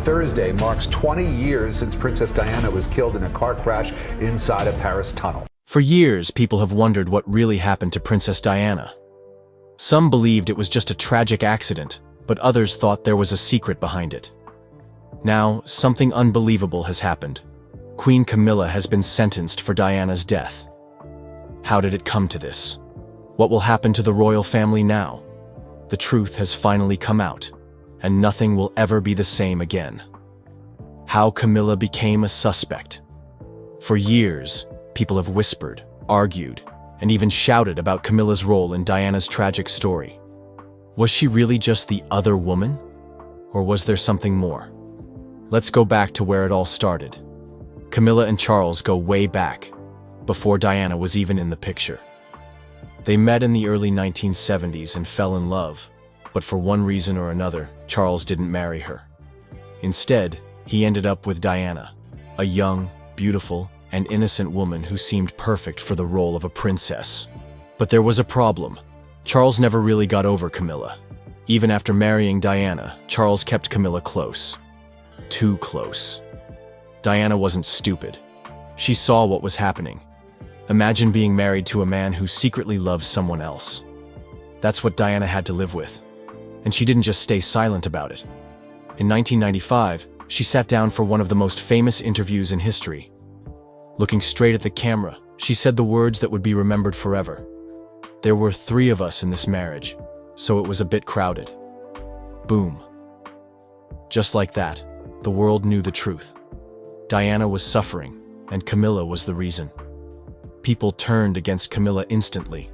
Thursday marks 20 years since Princess Diana was killed in a car crash inside a Paris tunnel. For years, people have wondered what really happened to Princess Diana. Some believed it was just a tragic accident, but others thought there was a secret behind it. Now, something unbelievable has happened. Queen Camilla has been sentenced for Diana's death. How did it come to this? What will happen to the royal family now? The truth has finally come out, and nothing will ever be the same again. How Camilla became a suspect. For years, people have whispered, argued, and even shouted about Camilla's role in Diana's tragic story. Was she really just the other woman? Or was there something more? Let's go back to where it all started. Camilla and Charles go way back, before Diana was even in the picture. They met in the early 1970s and fell in love, but for one reason or another, Charles didn't marry her. Instead, he ended up with Diana, a young, beautiful, and innocent woman who seemed perfect for the role of a princess. But there was a problem. Charles never really got over Camilla. Even after marrying Diana, Charles kept Camilla close. Too close. Diana wasn't stupid. She saw what was happening. Imagine being married to a man who secretly loves someone else. That's what Diana had to live with. And she didn't just stay silent about it. In 1995, she sat down for one of the most famous interviews in history. Looking straight at the camera, she said the words that would be remembered forever. There were 3 of us in this marriage, so it was a bit crowded. Boom. Just like that, the world knew the truth. Diana was suffering, and Camilla was the reason. People turned against Camilla instantly.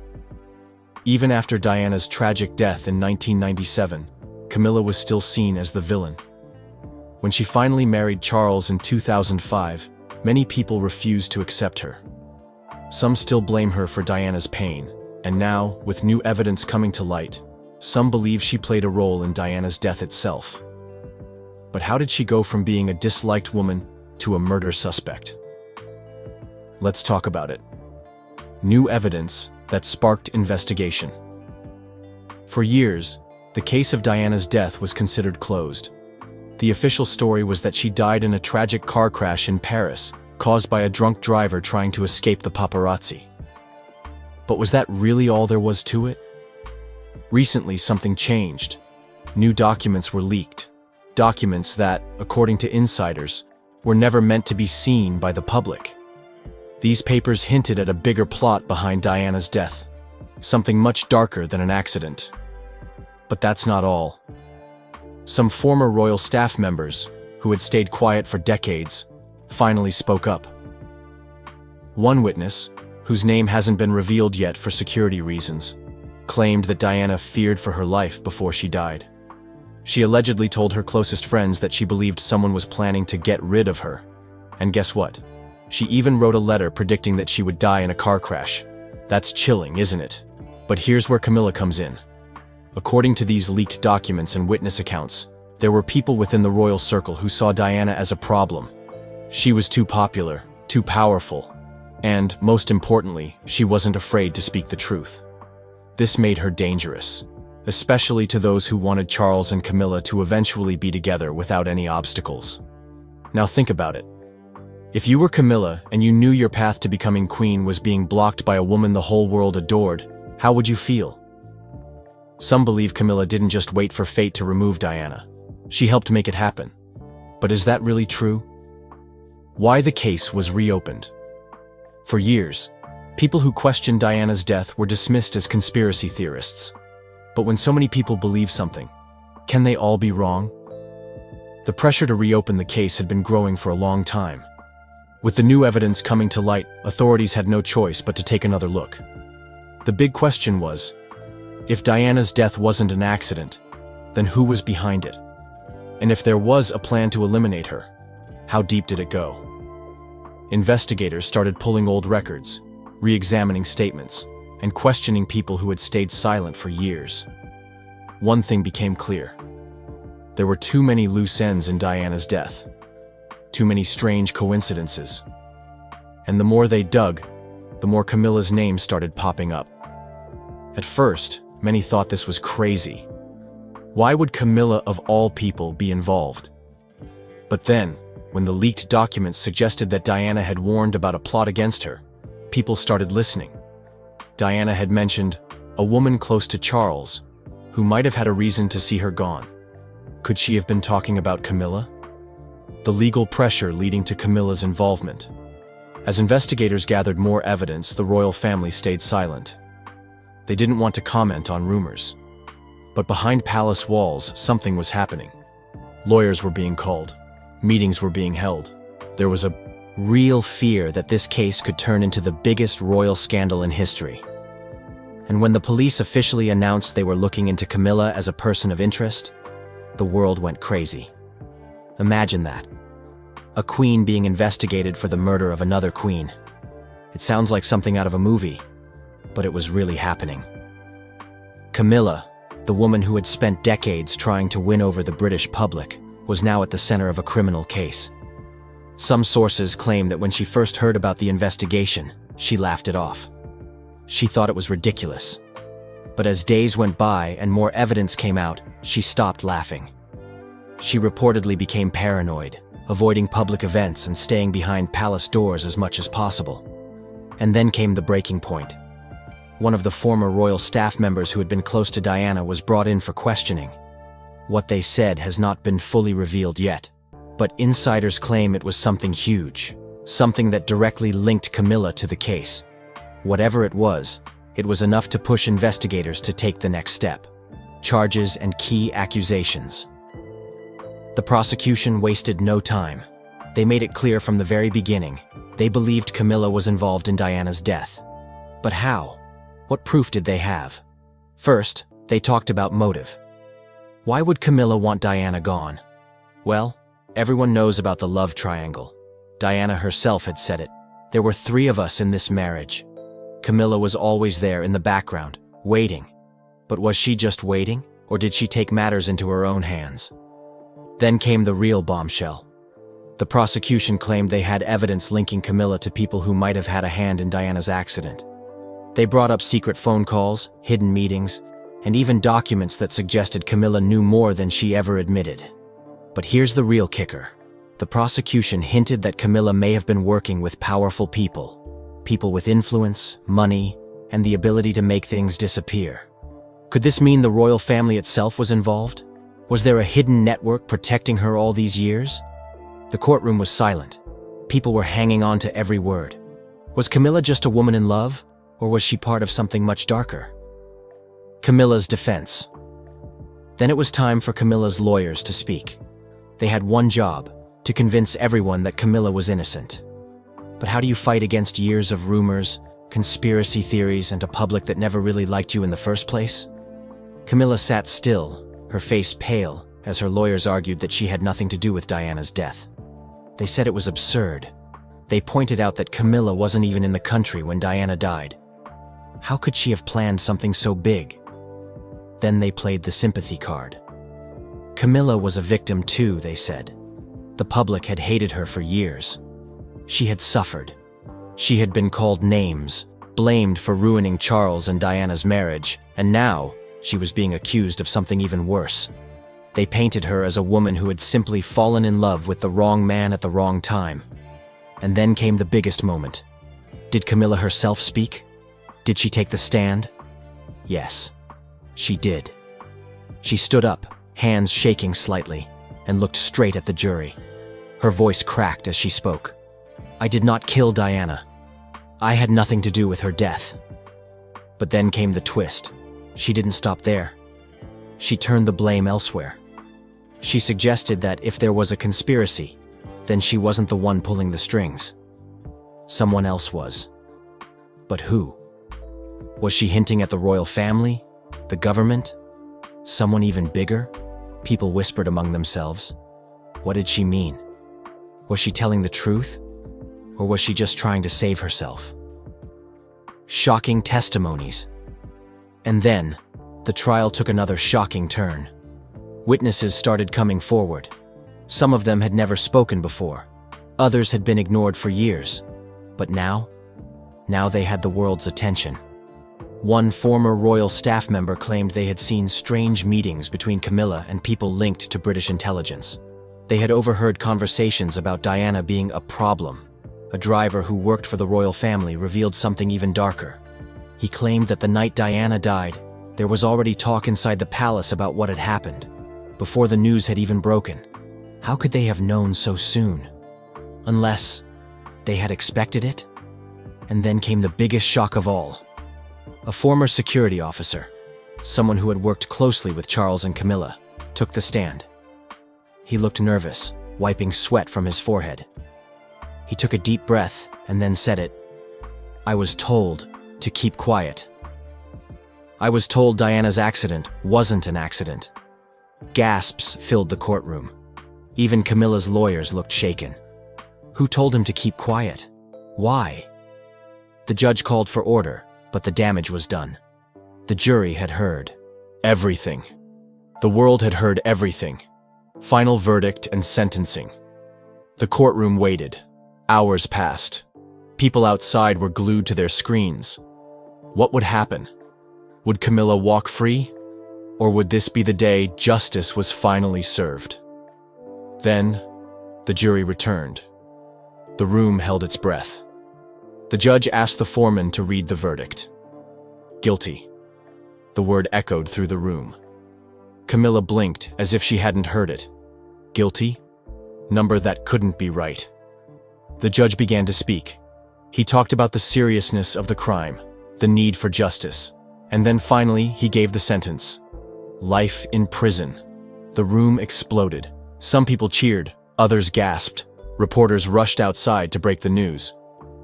Even after Diana's tragic death in 1997, Camilla was still seen as the villain. When she finally married Charles in 2005, many people refused to accept her. Some still blame her for Diana's pain, and now, with new evidence coming to light, some believe she played a role in Diana's death itself. But how did she go from being a disliked woman to a murder suspect? Let's talk about it. New evidence that sparked investigation. For years, the case of Diana's death was considered closed. The official story was that she died in a tragic car crash in Paris, caused by a drunk driver trying to escape the paparazzi. But was that really all there was to it? Recently, something changed. New documents were leaked. Documents that, according to insiders, were never meant to be seen by the public. These papers hinted at a bigger plot behind Diana's death, something much darker than an accident. But that's not all. Some former royal staff members, who had stayed quiet for decades, finally spoke up. One witness, whose name hasn't been revealed yet for security reasons, claimed that Diana feared for her life before she died. She allegedly told her closest friends that she believed someone was planning to get rid of her. And guess what? She even wrote a letter predicting that she would die in a car crash. That's chilling, isn't it? But here's where Camilla comes in. According to these leaked documents and witness accounts, there were people within the royal circle who saw Diana as a problem. She was too popular, too powerful, and, most importantly, she wasn't afraid to speak the truth. This made her dangerous, especially to those who wanted Charles and Camilla to eventually be together without any obstacles. Now think about it. If you were Camilla and you knew your path to becoming queen was being blocked by a woman the whole world adored, how would you feel? Some believe Camilla didn't just wait for fate to remove Diana. She helped make it happen. But is that really true? Why the case was reopened? For years, people who questioned Diana's death were dismissed as conspiracy theorists. But when so many people believe something, can they all be wrong? The pressure to reopen the case had been growing for a long time. With the new evidence coming to light, authorities had no choice but to take another look. The big question was, if Diana's death wasn't an accident, then who was behind it? And if there was a plan to eliminate her, how deep did it go? Investigators started pulling old records, re-examining statements, and questioning people who had stayed silent for years. One thing became clear. There were too many loose ends in Diana's death. Too many strange coincidences. And the more they dug, the more Camilla's name started popping up. At first, many thought this was crazy. Why would Camilla of all people be involved? But then, when the leaked documents suggested that Diana had warned about a plot against her, people started listening. Diana had mentioned a woman close to Charles, who might have had a reason to see her gone. Could she have been talking about Camilla? The legal pressure leading to Camilla's involvement. As investigators gathered more evidence, the royal family stayed silent. They didn't want to comment on rumors. But behind palace walls, something was happening. Lawyers were being called. Meetings were being held. There was a real fear that this case could turn into the biggest royal scandal in history. And when the police officially announced they were looking into Camilla as a person of interest, the world went crazy. Imagine that. A queen being investigated for the murder of another queen. It sounds like something out of a movie, but it was really happening. Camilla, the woman who had spent decades trying to win over the British public, was now at the center of a criminal case. Some sources claim that when she first heard about the investigation, she laughed it off. She thought it was ridiculous. But as days went by and more evidence came out, she stopped laughing. She reportedly became paranoid, avoiding public events and staying behind palace doors as much as possible. And then came the breaking point. One of the former royal staff members who had been close to Diana was brought in for questioning. What they said has not been fully revealed yet, but insiders claim it was something huge, something that directly linked Camilla to the case. Whatever it was enough to push investigators to take the next step: charges and key accusations. The prosecution wasted no time. They made it clear from the very beginning. They believed Camilla was involved in Diana's death. But how? What proof did they have? First, they talked about motive. Why would Camilla want Diana gone? Well, everyone knows about the love triangle. Diana herself had said it. There were 3 of us in this marriage. Camilla was always there in the background, waiting. But was she just waiting, or did she take matters into her own hands? Then came the real bombshell. The prosecution claimed they had evidence linking Camilla to people who might have had a hand in Diana's accident. They brought up secret phone calls, hidden meetings, and even documents that suggested Camilla knew more than she ever admitted. But here's the real kicker. The prosecution hinted that Camilla may have been working with powerful people. People with influence, money, and the ability to make things disappear. Could this mean the royal family itself was involved? Was there a hidden network protecting her all these years? The courtroom was silent. People were hanging on to every word. Was Camilla just a woman in love, or was she part of something much darker? Camilla's defense. Then it was time for Camilla's lawyers to speak. They had one job: to convince everyone that Camilla was innocent. But how do you fight against years of rumors, conspiracy theories, and a public that never really liked you in the first place? Camilla sat still, her face pale, as her lawyers argued that she had nothing to do with Diana's death. They said it was absurd. They pointed out that Camilla wasn't even in the country when Diana died. How could she have planned something so big? Then they played the sympathy card. Camilla was a victim too, they said. The public had hated her for years. She had suffered. She had been called names, blamed for ruining Charles and Diana's marriage, and now she was being accused of something even worse. They painted her as a woman who had simply fallen in love with the wrong man at the wrong time. And then came the biggest moment. Did Camilla herself speak? Did she take the stand? Yes, she did. She stood up, hands shaking slightly, and looked straight at the jury. Her voice cracked as she spoke. I did not kill Diana. I had nothing to do with her death. But then came the twist. She didn't stop there. She turned the blame elsewhere. She suggested that if there was a conspiracy, then she wasn't the one pulling the strings. Someone else was. But who? Was she hinting at the royal family? The government? Someone even bigger? People whispered among themselves. What did she mean? Was she telling the truth? Or was she just trying to save herself? Shocking testimonies. And then, the trial took another shocking turn. Witnesses started coming forward. Some of them had never spoken before. Others had been ignored for years. But now they had the world's attention. One former royal staff member claimed they had seen strange meetings between Camilla and people linked to British intelligence. They had overheard conversations about Diana being a problem. A driver who worked for the royal family revealed something even darker. He claimed that the night Diana died, there was already talk inside the palace about what had happened, before the news had even broken. How could they have known so soon? Unless they had expected it? And then came the biggest shock of all. A former security officer, someone who had worked closely with Charles and Camilla, took the stand. He looked nervous, wiping sweat from his forehead. He took a deep breath and then said it. "I was told to keep quiet. I was told Diana's accident wasn't an accident." Gasps filled the courtroom. Even Camilla's lawyers looked shaken. Who told him to keep quiet? Why? The judge called for order, but the damage was done. The jury had heard everything. The world had heard everything. Final verdict and sentencing. The courtroom waited. Hours passed. People outside were glued to their screens. What would happen? Would Camilla walk free? Or would this be the day justice was finally served? Then, the jury returned. The room held its breath. The judge asked the foreman to read the verdict. Guilty. The word echoed through the room. Camilla blinked as if she hadn't heard it. Guilty? Number that couldn't be right. The judge began to speak. He talked about the seriousness of the crime, the need for justice, and then finally he gave the sentence. Life in prison. The room exploded. Some people cheered, others gasped. Reporters rushed outside to break the news.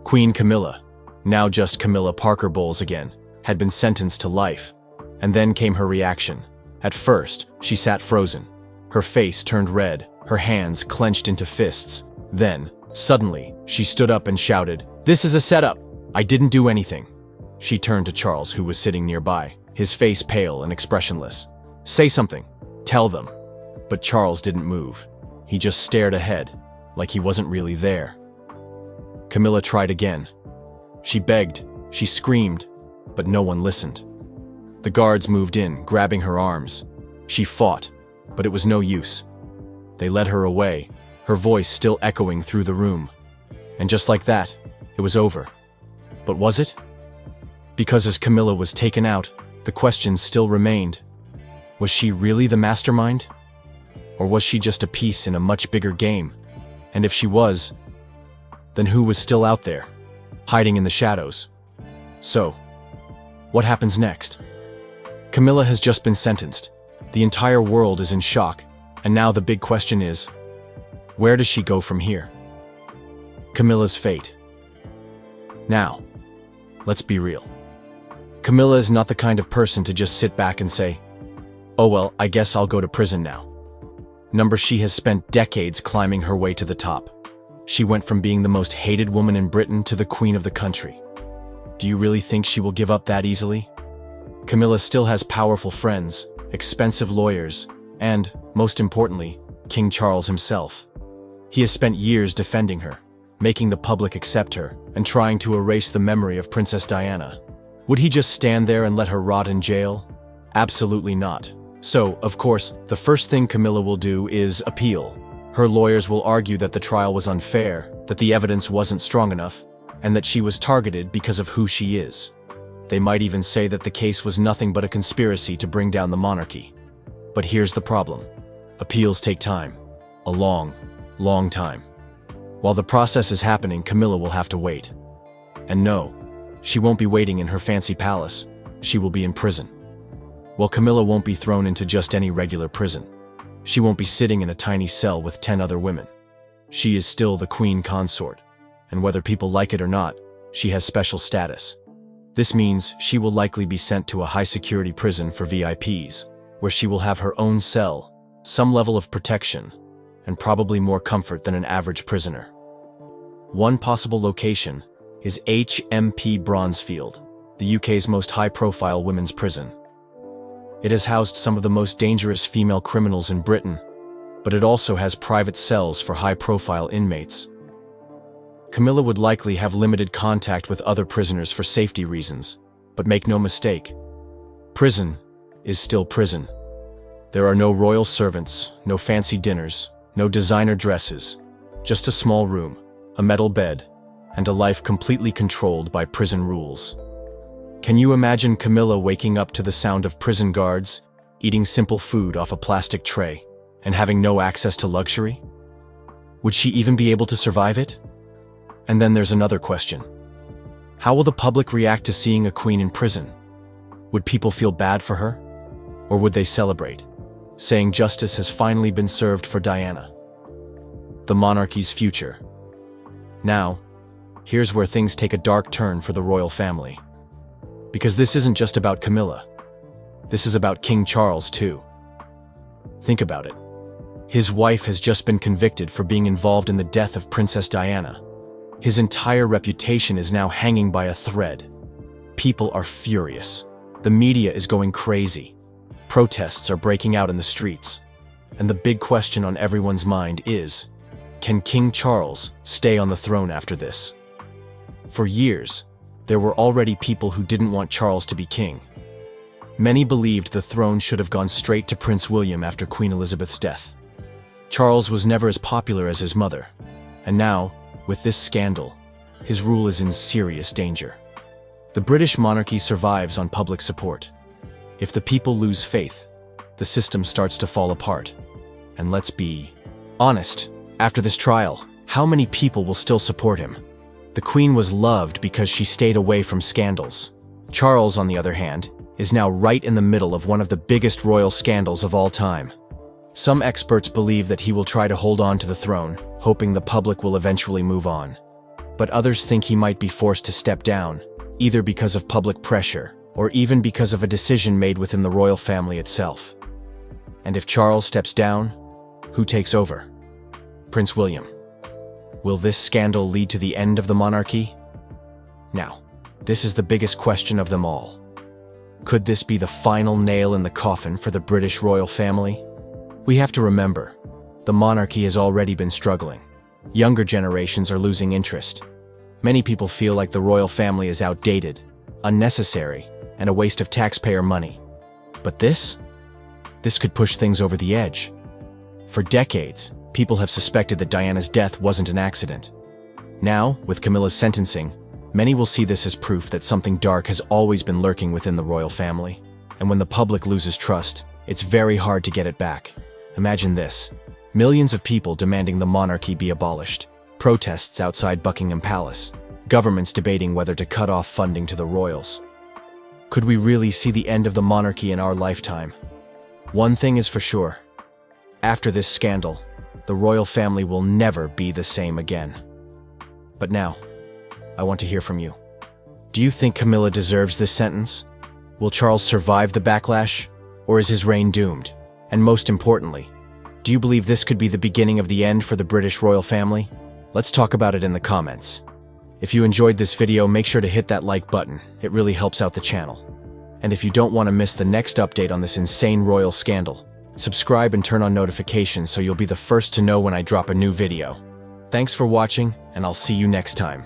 Queen Camilla, now just Camilla Parker Bowles again, had been sentenced to life. And then came her reaction. At first, she sat frozen. Her face turned red, her hands clenched into fists. Then, suddenly, she stood up and shouted, "This is a setup! I didn't do anything." She turned to Charles, who was sitting nearby, his face pale and expressionless. "Say something. Tell them." But Charles didn't move. He just stared ahead, like he wasn't really there. Camilla tried again. She begged, she screamed, but no one listened. The guards moved in, grabbing her arms. She fought, but it was no use. They led her away, her voice still echoing through the room. And just like that, it was over. But was it? Because as Camilla was taken out, the questions still remained. Was she really the mastermind? Or was she just a piece in a much bigger game? And if she was, then who was still out there, hiding in the shadows? So, what happens next? Camilla has just been sentenced. The entire world is in shock, and now the big question is, where does she go from here? Camilla's fate. Now, let's be real. Camilla is not the kind of person to just sit back and say, "Oh well, I guess I'll go to prison now." She has spent decades climbing her way to the top. She went from being the most hated woman in Britain to the queen of the country. Do you really think she will give up that easily? Camilla still has powerful friends, expensive lawyers, and, most importantly, King Charles himself. He has spent years defending her, making the public accept her, and trying to erase the memory of Princess Diana. Would he just stand there and let her rot in jail? Absolutely not. So, of course, the first thing Camilla will do is appeal. Her lawyers will argue that the trial was unfair, that the evidence wasn't strong enough, and that she was targeted because of who she is. They might even say that the case was nothing but a conspiracy to bring down the monarchy. But here's the problem. Appeals take time. A long, long time. While the process is happening, Camilla will have to wait. And no, she won't be waiting in her fancy palace. She will be in prison. Well, Camilla won't be thrown into just any regular prison. She won't be sitting in a tiny cell with 10 other women. She is still the queen consort, and whether people like it or not, she has special status. This means she will likely be sent to a high-security prison for VIPs, where she will have her own cell, some level of protection, and probably more comfort than an average prisoner. One possible location is HMP Bronzefield, the UK's most high-profile women's prison. It has housed some of the most dangerous female criminals in Britain, but it also has private cells for high-profile inmates. Camilla would likely have limited contact with other prisoners for safety reasons, but make no mistake, prison is still prison. There are no royal servants, no fancy dinners, No designer dresses, just a small room, a metal bed, and a life completely controlled by prison rules. Can you imagine Camilla waking up to the sound of prison guards, eating simple food off a plastic tray, and having no access to luxury? Would she even be able to survive it? And then there's another question. How will the public react to seeing a queen in prison? Would people feel bad for her? Or would they celebrate, saying justice has finally been served for Diana? The monarchy's future. Now, here's where things take a dark turn for the royal family. Because this isn't just about Camilla. This is about King Charles too. Think about it. His wife has just been convicted for being involved in the death of Princess Diana. His entire reputation is now hanging by a thread. People are furious. The media is going crazy. Protests are breaking out in the streets. And the big question on everyone's mind is, can King Charles stay on the throne after this? For years, there were already people who didn't want Charles to be king. Many believed the throne should have gone straight to Prince William after Queen Elizabeth's death. Charles was never as popular as his mother, and now, with this scandal, his rule is in serious danger. The British monarchy survives on public support. If the people lose faith, the system starts to fall apart. And let's be honest, after this trial, how many people will still support him? The Queen was loved because she stayed away from scandals. Charles, on the other hand, is now right in the middle of one of the biggest royal scandals of all time. Some experts believe that he will try to hold on to the throne, hoping the public will eventually move on. But others think he might be forced to step down, either because of public pressure, or even because of a decision made within the royal family itself. And if Charles steps down, who takes over? Prince William. Will this scandal lead to the end of the monarchy? Now, this is the biggest question of them all. Could this be the final nail in the coffin for the British royal family? We have to remember, the monarchy has already been struggling. Younger generations are losing interest. Many people feel like the royal family is outdated, unnecessary, and a waste of taxpayer money. But this could push things over the edge. For decades, people have suspected that Diana's death wasn't an accident. Now, with Camilla's sentencing, many will see this as proof that something dark has always been lurking within the royal family. And when the public loses trust, it's very hard to get it back. Imagine this. Millions of people demanding the monarchy be abolished. Protests outside Buckingham Palace. Governments debating whether to cut off funding to the royals. Could we really see the end of the monarchy in our lifetime? One thing is for sure. After this scandal, the royal family will never be the same again. But now, I want to hear from you. Do you think Camilla deserves this sentence? Will Charles survive the backlash, or is his reign doomed? And most importantly, do you believe this could be the beginning of the end for the British royal family? Let's talk about it in the comments. If you enjoyed this video, make sure to hit that like button. It really helps out the channel. And if you don't want to miss the next update on this insane royal scandal, subscribe and turn on notifications so you'll be the first to know when I drop a new video. Thanks for watching, and I'll see you next time.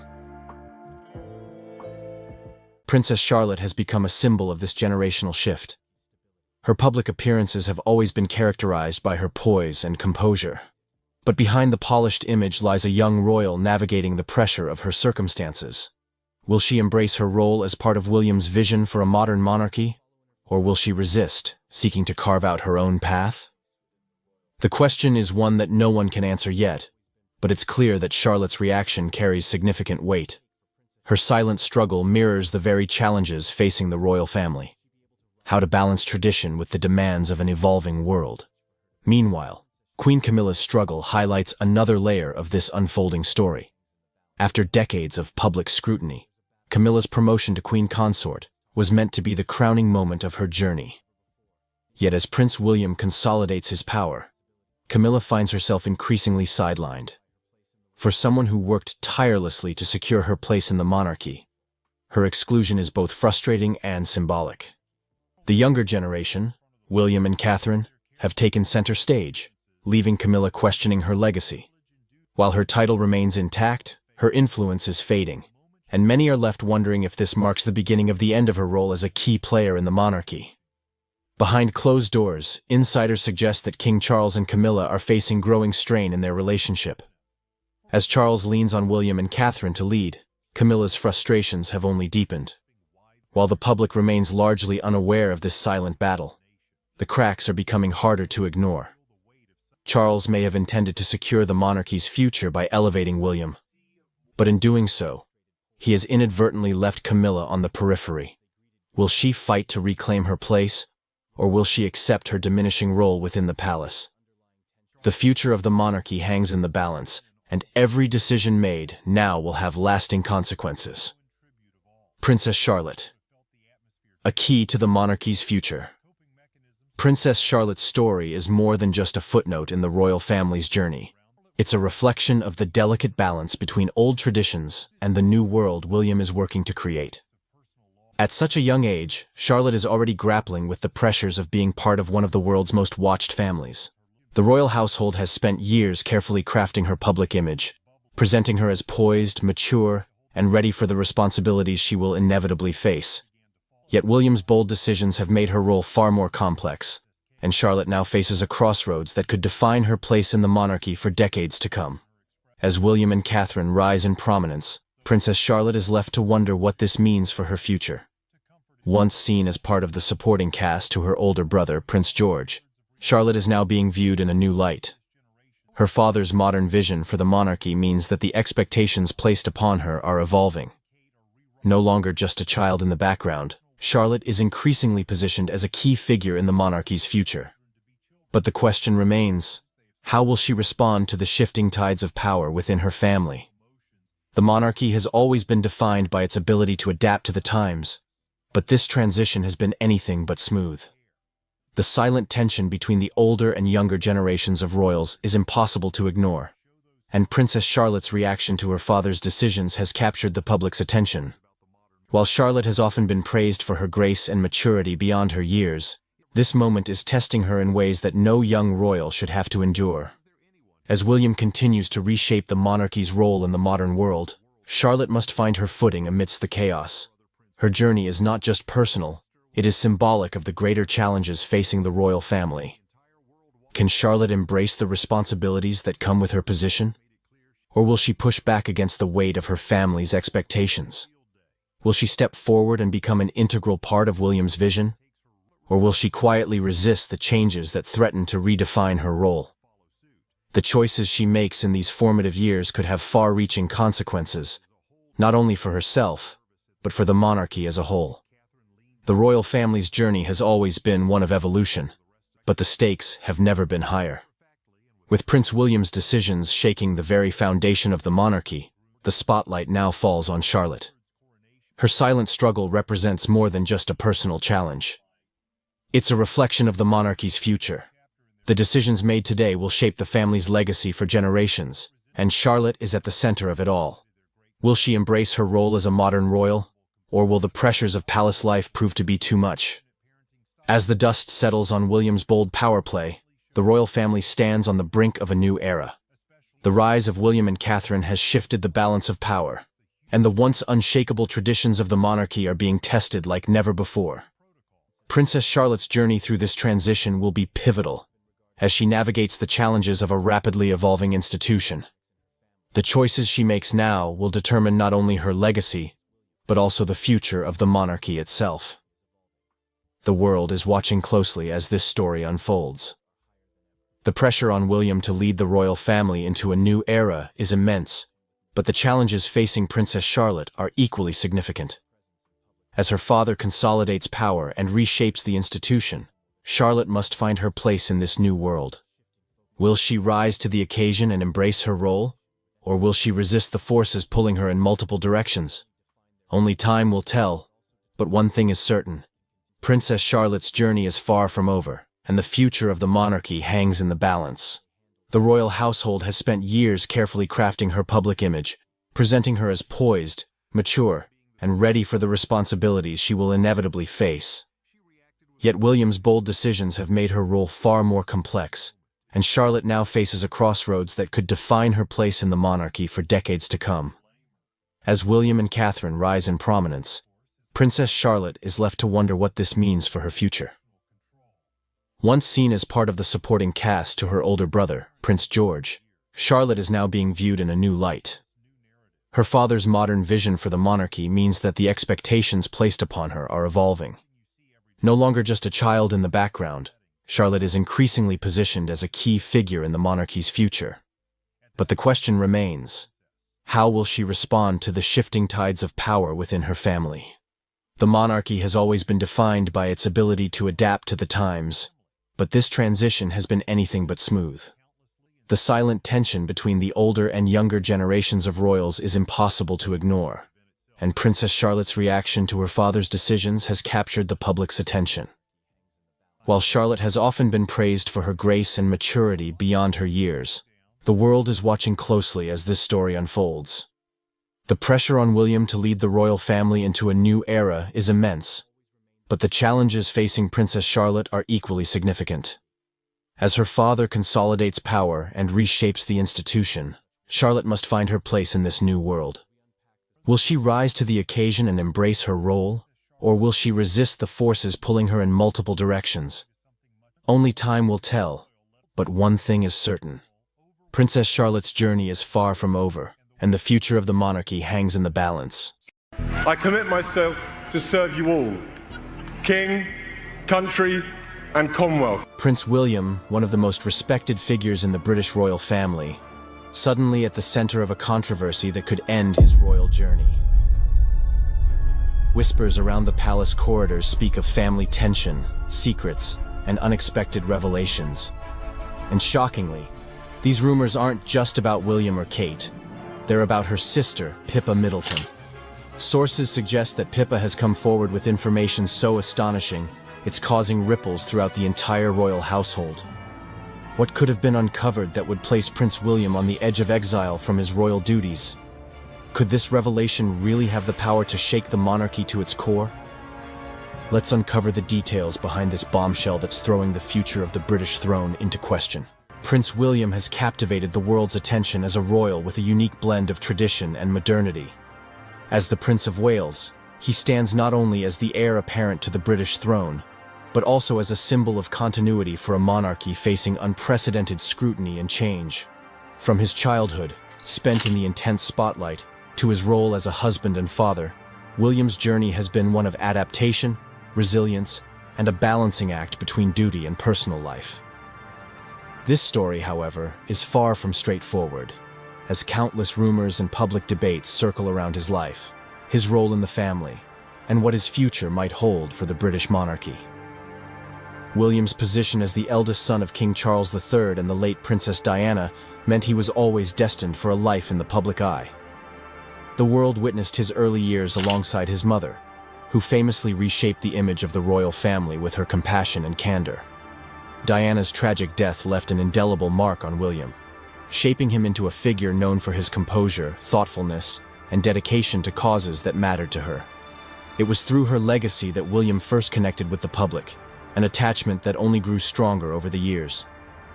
Princess Charlotte has become a symbol of this generational shift. Her public appearances have always been characterized by her poise and composure. But behind the polished image lies a young royal navigating the pressure of her circumstances. Will she embrace her role as part of William's vision for a modern monarchy? Or will she resist, seeking to carve out her own path? The question is one that no one can answer yet, but it's clear that Charlotte's reaction carries significant weight. Her silent struggle mirrors the very challenges facing the royal family. How to balance tradition with the demands of an evolving world. Meanwhile, Queen Camilla's struggle highlights another layer of this unfolding story. After decades of public scrutiny, Camilla's promotion to Queen Consort was meant to be the crowning moment of her journey. Yet as Prince William consolidates his power, Camilla finds herself increasingly sidelined. For someone who worked tirelessly to secure her place in the monarchy, her exclusion is both frustrating and symbolic. The younger generation, William and Catherine, have taken center stage, leaving Camilla questioning her legacy. While her title remains intact, her influence is fading, and many are left wondering if this marks the beginning of the end of her role as a key player in the monarchy. Behind closed doors, insiders suggest that King Charles and Camilla are facing growing strain in their relationship. As Charles leans on William and Catherine to lead, Camilla's frustrations have only deepened. While the public remains largely unaware of this silent battle, the cracks are becoming harder to ignore. Charles may have intended to secure the monarchy's future by elevating William, but in doing so, he has inadvertently left Camilla on the periphery. Will she fight to reclaim her place, or will she accept her diminishing role within the palace? The future of the monarchy hangs in the balance, and every decision made now will have lasting consequences. Princess Charlotte. A key to the monarchy's future. Princess Charlotte's story is more than just a footnote in the royal family's journey. It's a reflection of the delicate balance between old traditions and the new world William is working to create. At such a young age, Charlotte is already grappling with the pressures of being part of one of the world's most watched families. The royal household has spent years carefully crafting her public image, presenting her as poised, mature, and ready for the responsibilities she will inevitably face. Yet William's bold decisions have made her role far more complex, and Charlotte now faces a crossroads that could define her place in the monarchy for decades to come. As William and Catherine rise in prominence, Princess Charlotte is left to wonder what this means for her future. Once seen as part of the supporting cast to her older brother, Prince George, Charlotte is now being viewed in a new light. Her father's modern vision for the monarchy means that the expectations placed upon her are evolving. No longer just a child in the background, Charlotte is increasingly positioned as a key figure in the monarchy's future. But the question remains, how will she respond to the shifting tides of power within her family? The monarchy has always been defined by its ability to adapt to the times, but this transition has been anything but smooth. The silent tension between the older and younger generations of royals is impossible to ignore, and Princess Charlotte's reaction to her father's decisions has captured the public's attention. While Charlotte has often been praised for her grace and maturity beyond her years, this moment is testing her in ways that no young royal should have to endure. As William continues to reshape the monarchy's role in the modern world, Charlotte must find her footing amidst the chaos. Her journey is not just personal, it is symbolic of the greater challenges facing the royal family. Can Charlotte embrace the responsibilities that come with her position? Or will she push back against the weight of her family's expectations? Will she step forward and become an integral part of William's vision? Or will she quietly resist the changes that threaten to redefine her role? The choices she makes in these formative years could have far-reaching consequences, not only for herself, but for the monarchy as a whole. The royal family's journey has always been one of evolution, but the stakes have never been higher. With Prince William's decisions shaking the very foundation of the monarchy, the spotlight now falls on Charlotte. Her silent struggle represents more than just a personal challenge. It's a reflection of the monarchy's future. The decisions made today will shape the family's legacy for generations, and Charlotte is at the center of it all. Will she embrace her role as a modern royal, or will the pressures of palace life prove to be too much? As the dust settles on William's bold power play, the royal family stands on the brink of a new era. The rise of William and Catherine has shifted the balance of power, and the once unshakable traditions of the monarchy are being tested like never before. Princess Charlotte's journey through this transition will be pivotal, as she navigates the challenges of a rapidly evolving institution. The choices she makes now will determine not only her legacy, but also the future of the monarchy itself. The world is watching closely as this story unfolds. The pressure on William to lead the royal family into a new era is immense, but the challenges facing Princess Charlotte are equally significant. As her father consolidates power and reshapes the institution, Charlotte must find her place in this new world. Will she rise to the occasion and embrace her role, or will she resist the forces pulling her in multiple directions? Only time will tell, but one thing is certain. Princess Charlotte's journey is far from over, and the future of the monarchy hangs in the balance. The royal household has spent years carefully crafting her public image, presenting her as poised, mature, and ready for the responsibilities she will inevitably face. Yet William's bold decisions have made her role far more complex, and Charlotte now faces a crossroads that could define her place in the monarchy for decades to come. As William and Catherine rise in prominence, Princess Charlotte is left to wonder what this means for her future. Once seen as part of the supporting cast to her older brother, Prince George, Charlotte is now being viewed in a new light. Her father's modern vision for the monarchy means that the expectations placed upon her are evolving. No longer just a child in the background, Charlotte is increasingly positioned as a key figure in the monarchy's future. But the question remains, how will she respond to the shifting tides of power within her family? The monarchy has always been defined by its ability to adapt to the times, but this transition has been anything but smooth. The silent tension between the older and younger generations of royals is impossible to ignore, and Princess Charlotte's reaction to her father's decisions has captured the public's attention. While Charlotte has often been praised for her grace and maturity beyond her years, the world is watching closely as this story unfolds. The pressure on William to lead the royal family into a new era is immense, but the challenges facing Princess Charlotte are equally significant. As her father consolidates power and reshapes the institution, Charlotte must find her place in this new world. Will she rise to the occasion and embrace her role, or will she resist the forces pulling her in multiple directions? Only time will tell, but one thing is certain. Princess Charlotte's journey is far from over, and the future of the monarchy hangs in the balance. I commit myself to serve you all, King, country, and Commonwealth. Prince William, one of the most respected figures in the British royal family, suddenly at the center of a controversy that could end his royal journey. Whispers around the palace corridors speak of family tension, secrets, and unexpected revelations. And shockingly, these rumors aren't just about William or Kate. They're about her sister, Pippa Middleton. Sources suggest that Pippa has come forward with information so astonishing, it's causing ripples throughout the entire royal household. What could have been uncovered that would place Prince William on the edge of exile from his royal duties? Could this revelation really have the power to shake the monarchy to its core? Let's uncover the details behind this bombshell that's throwing the future of the British throne into question. Prince William has captivated the world's attention as a royal with a unique blend of tradition and modernity. As the Prince of Wales, he stands not only as the heir apparent to the British throne, but also as a symbol of continuity for a monarchy facing unprecedented scrutiny and change. From his childhood, spent in the intense spotlight, to his role as a husband and father, William's journey has been one of adaptation, resilience, and a balancing act between duty and personal life. This story, however, is far from straightforward, as countless rumors and public debates circle around his life, his role in the family, and what his future might hold for the British monarchy. William's position as the eldest son of King Charles III and the late Princess Diana meant he was always destined for a life in the public eye. The world witnessed his early years alongside his mother, who famously reshaped the image of the royal family with her compassion and candor. Diana's tragic death left an indelible mark on William, shaping him into a figure known for his composure, thoughtfulness, and dedication to causes that mattered to her. It was through her legacy that William first connected with the public, an attachment that only grew stronger over the years.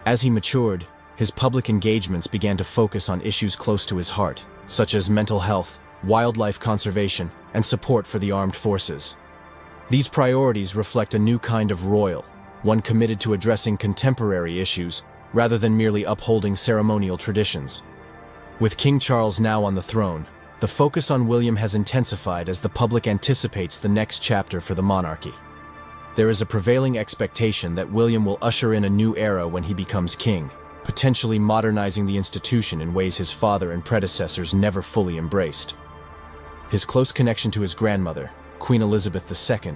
As he matured, his public engagements began to focus on issues close to his heart, such as mental health, wildlife conservation, and support for the armed forces. These priorities reflect a new kind of royal, one committed to addressing contemporary issues rather than merely upholding ceremonial traditions. With King Charles now on the throne, the focus on William has intensified as the public anticipates the next chapter for the monarchy. There is a prevailing expectation that William will usher in a new era when he becomes king, potentially modernizing the institution in ways his father and predecessors never fully embraced. His close connection to his grandmother, Queen Elizabeth II,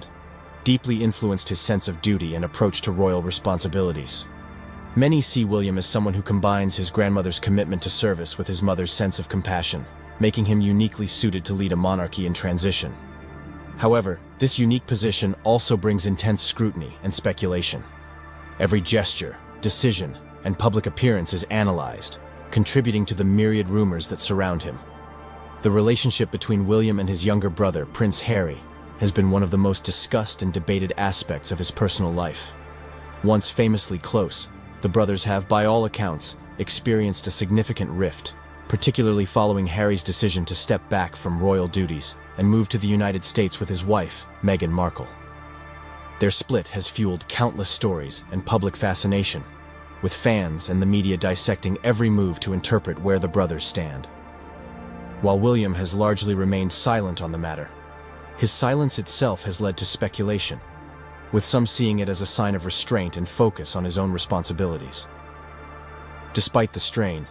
deeply influenced his sense of duty and approach to royal responsibilities. Many see William as someone who combines his grandmother's commitment to service with his mother's sense of compassion, making him uniquely suited to lead a monarchy in transition. However, this unique position also brings intense scrutiny and speculation. Every gesture, decision, and public appearance is analyzed, contributing to the myriad rumors that surround him. The relationship between William and his younger brother, Prince Harry, has been one of the most discussed and debated aspects of his personal life. Once famously close, the brothers have, by all accounts, experienced a significant rift, particularly following Harry's decision to step back from royal duties and move to the United States with his wife, Meghan Markle. Their split has fueled countless stories and public fascination, with fans and the media dissecting every move to interpret where the brothers stand. While William has largely remained silent on the matter, his silence itself has led to speculation, with some seeing it as a sign of restraint and focus on his own responsibilities. Despite the strain,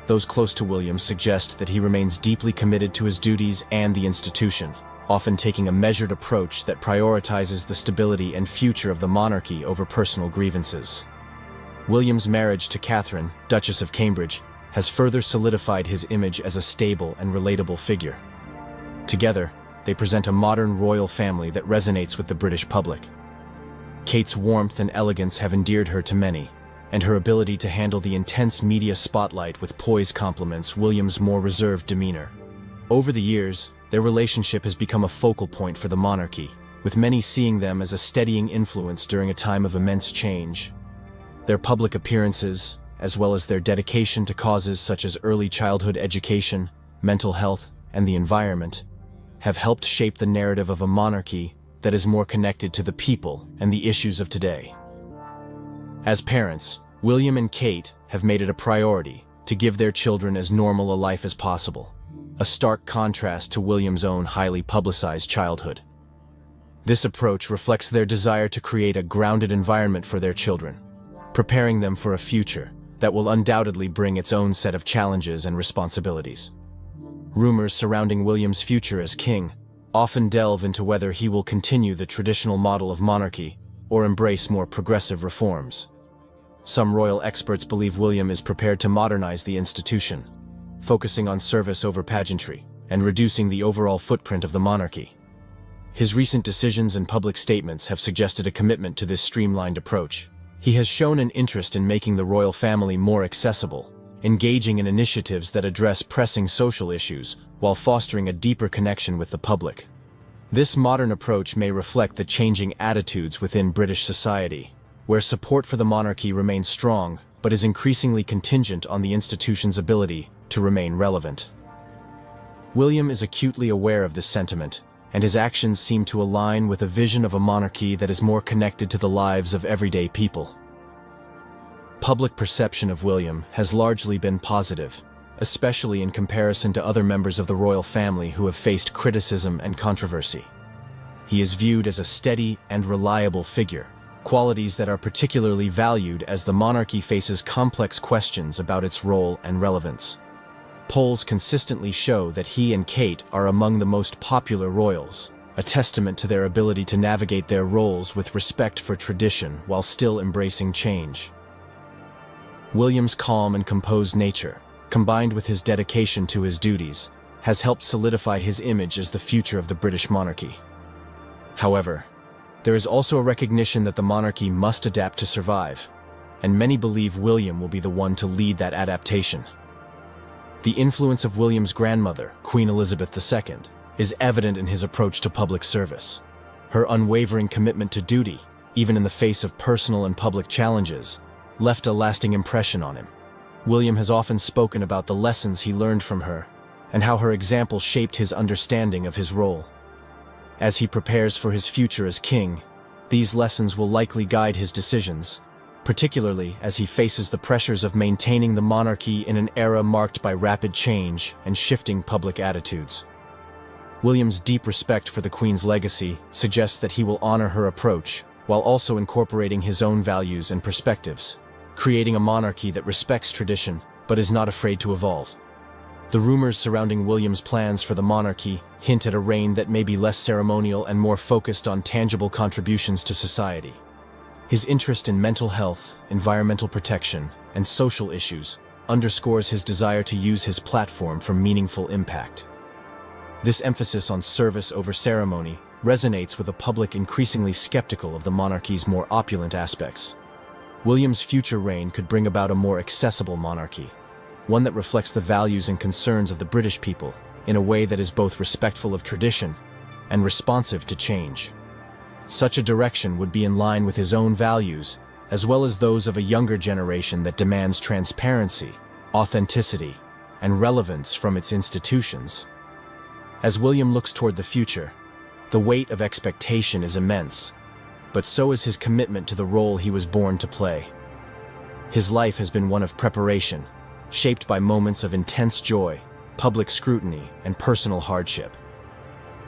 those close to William suggest that he remains deeply committed to his duties and the institution, often taking a measured approach that prioritizes the stability and future of the monarchy over personal grievances. William's marriage to Catherine, Duchess of Cambridge, has further solidified his image as a stable and relatable figure. Together, they present a modern royal family that resonates with the British public. Kate's warmth and elegance have endeared her to many, and her ability to handle the intense media spotlight with poise complements William's more reserved demeanor. Over the years, their relationship has become a focal point for the monarchy, with many seeing them as a steadying influence during a time of immense change. Their public appearances, as well as their dedication to causes such as early childhood education, mental health, and the environment, have helped shape the narrative of a monarchy that is more connected to the people and the issues of today. As parents, William and Kate have made it a priority to give their children as normal a life as possible, a stark contrast to William's own highly publicized childhood. This approach reflects their desire to create a grounded environment for their children, preparing them for a future that will undoubtedly bring its own set of challenges and responsibilities. Rumors surrounding William's future as king often delve into whether he will continue the traditional model of monarchy or embrace more progressive reforms. Some royal experts believe William is prepared to modernize the institution, focusing on service over pageantry and reducing the overall footprint of the monarchy. His recent decisions and public statements have suggested a commitment to this streamlined approach. He has shown an interest in making the royal family more accessible, engaging in initiatives that address pressing social issues while fostering a deeper connection with the public. This modern approach may reflect the changing attitudes within British society, where support for the monarchy remains strong but is increasingly contingent on the institution's ability to remain relevant. William is acutely aware of this sentiment, and his actions seem to align with a vision of a monarchy that is more connected to the lives of everyday people. Public perception of William has largely been positive, especially in comparison to other members of the royal family who have faced criticism and controversy. He is viewed as a steady and reliable figure, qualities that are particularly valued as the monarchy faces complex questions about its role and relevance. Polls consistently show that he and Kate are among the most popular royals, a testament to their ability to navigate their roles with respect for tradition while still embracing change. William's calm and composed nature, combined with his dedication to his duties, has helped solidify his image as the future of the British monarchy. However, there is also a recognition that the monarchy must adapt to survive, and many believe William will be the one to lead that adaptation. The influence of William's grandmother, Queen Elizabeth II, is evident in his approach to public service. Her unwavering commitment to duty, even in the face of personal and public challenges, left a lasting impression on him. William has often spoken about the lessons he learned from her and how her example shaped his understanding of his role. As he prepares for his future as king, these lessons will likely guide his decisions, particularly as he faces the pressures of maintaining the monarchy in an era marked by rapid change and shifting public attitudes. William's deep respect for the Queen's legacy suggests that he will honor her approach while also incorporating his own values and perspectives, creating a monarchy that respects tradition but is not afraid to evolve. The rumors surrounding William's plans for the monarchy hint at a reign that may be less ceremonial and more focused on tangible contributions to society. His interest in mental health, environmental protection, and social issues underscores his desire to use his platform for meaningful impact. This emphasis on service over ceremony resonates with a public increasingly skeptical of the monarchy's more opulent aspects. William's future reign could bring about a more accessible monarchy, one that reflects the values and concerns of the British people in a way that is both respectful of tradition and responsive to change. Such a direction would be in line with his own values, as well as those of a younger generation that demands transparency, authenticity, and relevance from its institutions. As William looks toward the future, the weight of expectation is immense. but so is his commitment to the role he was born to play. His life has been one of preparation, shaped by moments of intense joy, public scrutiny, and personal hardship.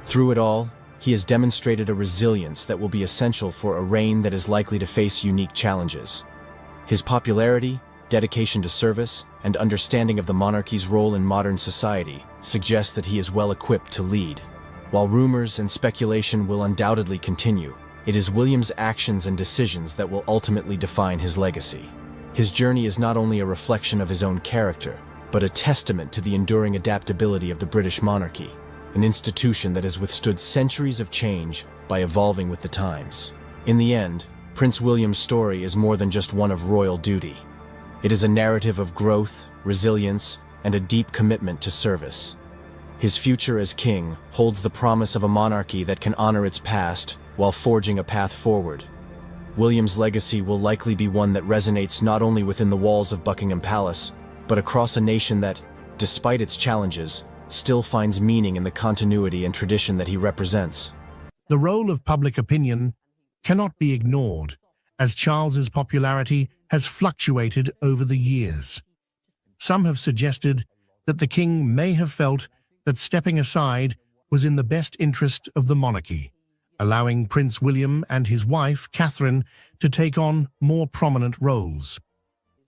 Through it all, he has demonstrated a resilience that will be essential for a reign that is likely to face unique challenges. His popularity, dedication to service, and understanding of the monarchy's role in modern society suggest that he is well equipped to lead. While rumors and speculation will undoubtedly continue, it is William's actions and decisions that will ultimately define his legacy. His journey is not only a reflection of his own character, but a testament to the enduring adaptability of the British monarchy, an institution that has withstood centuries of change by evolving with the times. In the end, Prince William's story is more than just one of royal duty. It is a narrative of growth, resilience, and a deep commitment to service. His future as king holds the promise of a monarchy that can honor its past while forging a path forward. William's legacy will likely be one that resonates not only within the walls of Buckingham Palace, but across a nation that, despite its challenges, still finds meaning in the continuity and tradition that he represents. The role of public opinion cannot be ignored, as Charles's popularity has fluctuated over the years. Some have suggested that the king may have felt that stepping aside was in the best interest of the monarchy, allowing Prince William and his wife, Catherine, to take on more prominent roles.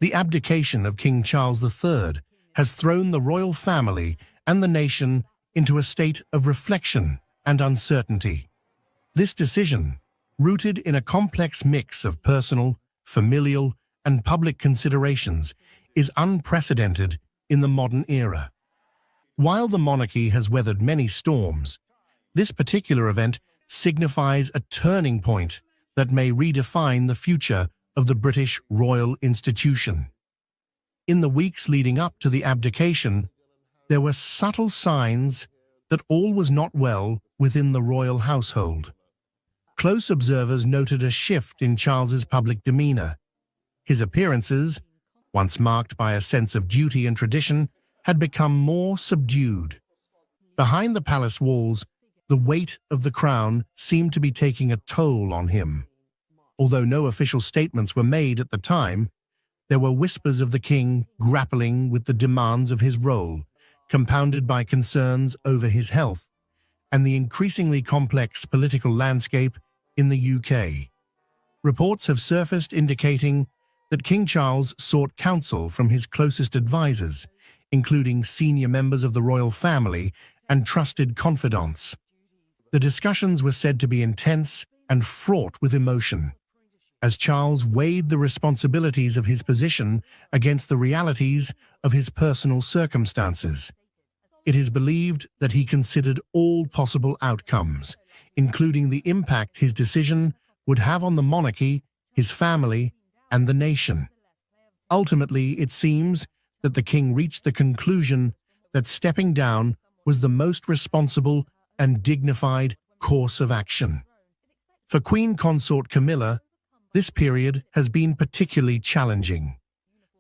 The abdication of King Charles III has thrown the royal family and the nation into a state of reflection and uncertainty. This decision, rooted in a complex mix of personal, familial, and public considerations, is unprecedented in the modern era. While the monarchy has weathered many storms, this particular event signifies a turning point that may redefine the future of the British royal institution. In the weeks leading up to the abdication, there were subtle signs that all was not well within the royal household. Close observers noted a shift in Charles's public demeanor. His appearances, once marked by a sense of duty and tradition, had become more subdued. Behind the palace walls, the weight of the crown seemed to be taking a toll on him. Although no official statements were made at the time, there were whispers of the king grappling with the demands of his role, compounded by concerns over his health and the increasingly complex political landscape in the UK. Reports have surfaced indicating that King Charles sought counsel from his closest advisors, including senior members of the royal family and trusted confidants. The discussions were said to be intense and fraught with emotion, as Charles weighed the responsibilities of his position against the realities of his personal circumstances. It is believed that he considered all possible outcomes, including the impact his decision would have on the monarchy, his family, and the nation. Ultimately, it seems that the king reached the conclusion that stepping down was the most responsible and dignified course of action. For Queen Consort Camilla, this period has been particularly challenging.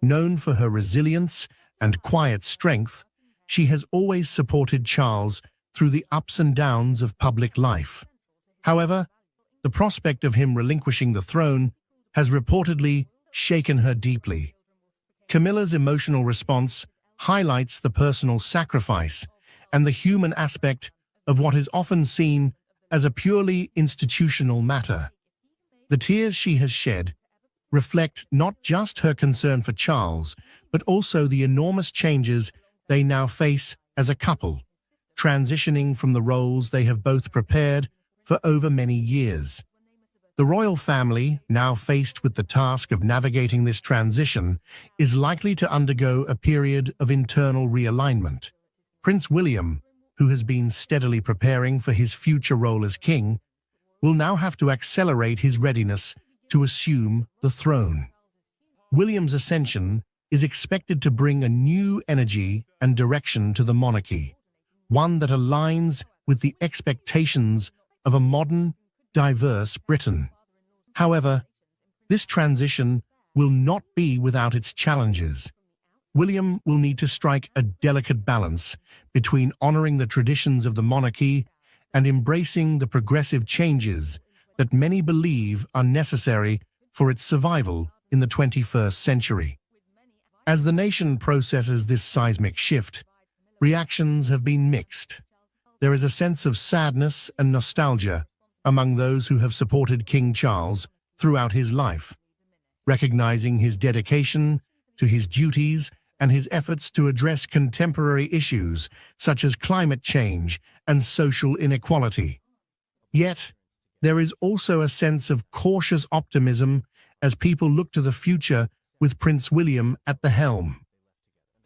Known for her resilience and quiet strength, she has always supported Charles through the ups and downs of public life. However, the prospect of him relinquishing the throne has reportedly shaken her deeply. Camilla's emotional response highlights the personal sacrifice and the human aspect of what is often seen as a purely institutional matter. The tears she has shed reflect not just her concern for Charles, but also the enormous changes they now face as a couple, transitioning from the roles they have both prepared for over many years. The royal family, now faced with the task of navigating this transition, is likely to undergo a period of internal realignment. Prince William, who has been steadily preparing for his future role as king, will now have to accelerate his readiness to assume the throne. William's ascension is expected to bring a new energy and direction to the monarchy, one that aligns with the expectations of a modern, diverse Britain. However, this transition will not be without its challenges. William will need to strike a delicate balance between honoring the traditions of the monarchy and embracing the progressive changes that many believe are necessary for its survival in the 21st century. As the nation processes this seismic shift, reactions have been mixed. There is a sense of sadness and nostalgia among those who have supported King Charles throughout his life, recognizing his dedication to his duties and his efforts to address contemporary issues such as climate change and social inequality. Yet, there is also a sense of cautious optimism as people look to the future with Prince William at the helm.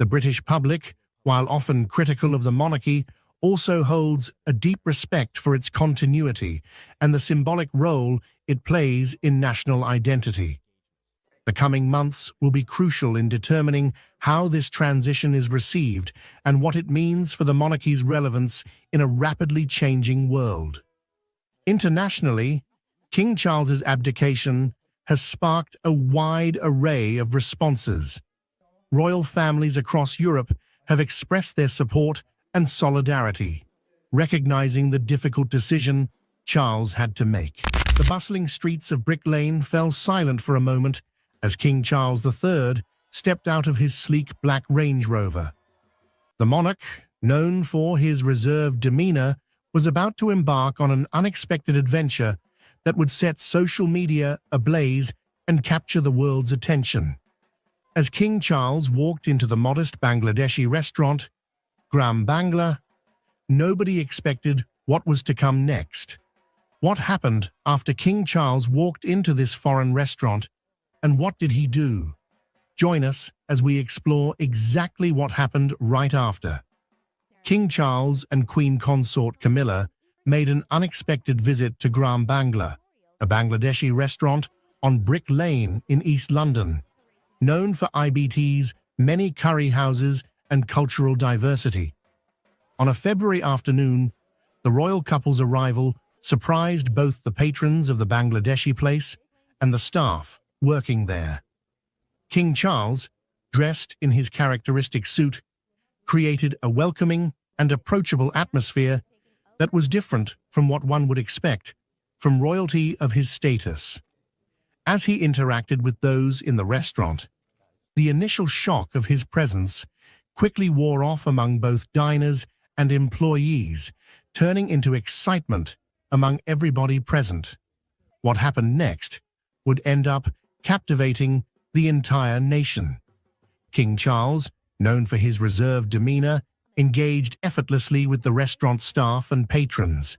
The British public, while often critical of the monarchy, also holds a deep respect for its continuity and the symbolic role it plays in national identity. The coming months will be crucial in determining how this transition is received and what it means for the monarchy's relevance in a rapidly changing world. Internationally, King Charles's abdication has sparked a wide array of responses. Royal families across Europe have expressed their support and solidarity, recognizing the difficult decision Charles had to make. The bustling streets of Brick Lane fell silent for a moment as King Charles III stepped out of his sleek black Range Rover. The monarch, known for his reserved demeanor, was about to embark on an unexpected adventure that would set social media ablaze and capture the world's attention. As King Charles walked into the modest Bangladeshi restaurant, Gram Bangla, nobody expected what was to come next. What happened after King Charles walked into this foreign restaurant, and what did he do? Join us as we explore exactly what happened right after. King Charles and Queen Consort Camilla made an unexpected visit to Gram Bangla, a Bangladeshi restaurant on Brick Lane in East London, known for IBT's many curry houses and cultural diversity. On a February afternoon, the royal couple's arrival surprised both the patrons of the Bangladeshi place and the staff working there. King Charles, dressed in his characteristic suit, created a welcoming and approachable atmosphere that was different from what one would expect from royalty of his status. As he interacted with those in the restaurant, the initial shock of his presence quickly wore off among both diners and employees, turning into excitement among everybody present. What happened next would end up captivating the entire nation. King Charles, known for his reserved demeanor, engaged effortlessly with the restaurant staff and patrons.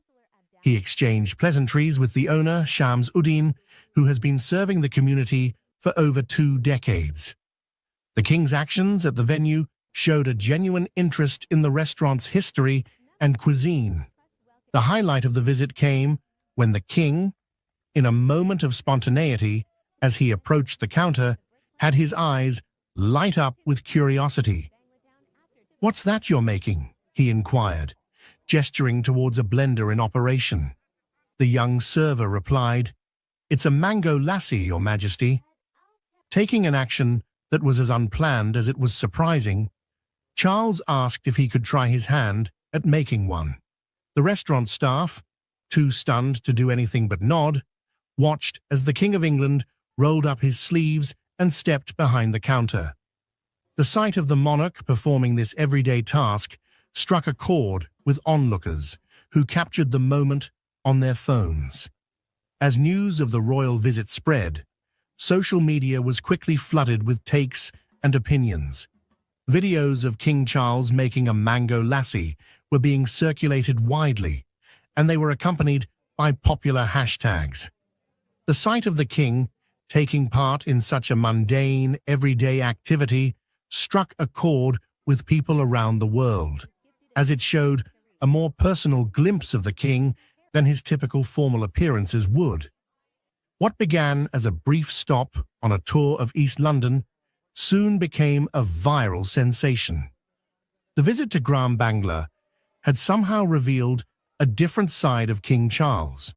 He exchanged pleasantries with the owner, Shams Uddin, who has been serving the community for over 2 decades. The king's actions at the venue showed a genuine interest in the restaurant's history and cuisine. The highlight of the visit came when the king, in a moment of spontaneity, as he approached the counter, had his eyes light up with curiosity. "What's that you're making?" he inquired, gesturing towards a blender in operation. The young server replied, "It's a mango lassi, Your Majesty." Taking an action that was as unplanned as it was surprising, Charles asked if he could try his hand at making one. The restaurant staff, too stunned to do anything but nod, watched as the King of England rolled up his sleeves and stepped behind the counter. The sight of the monarch performing this everyday task struck a chord with onlookers who captured the moment on their phones. As news of the royal visit spread, social media was quickly flooded with takes and opinions. Videos of King Charles making a mango lassi were being circulated widely, and they were accompanied by popular hashtags. The sight of the king taking part in such a mundane, everyday activity struck a chord with people around the world, as it showed a more personal glimpse of the king than his typical formal appearances would. What began as a brief stop on a tour of East London soon became a viral sensation. The visit to Gram Bangla had somehow revealed a different side of King Charles.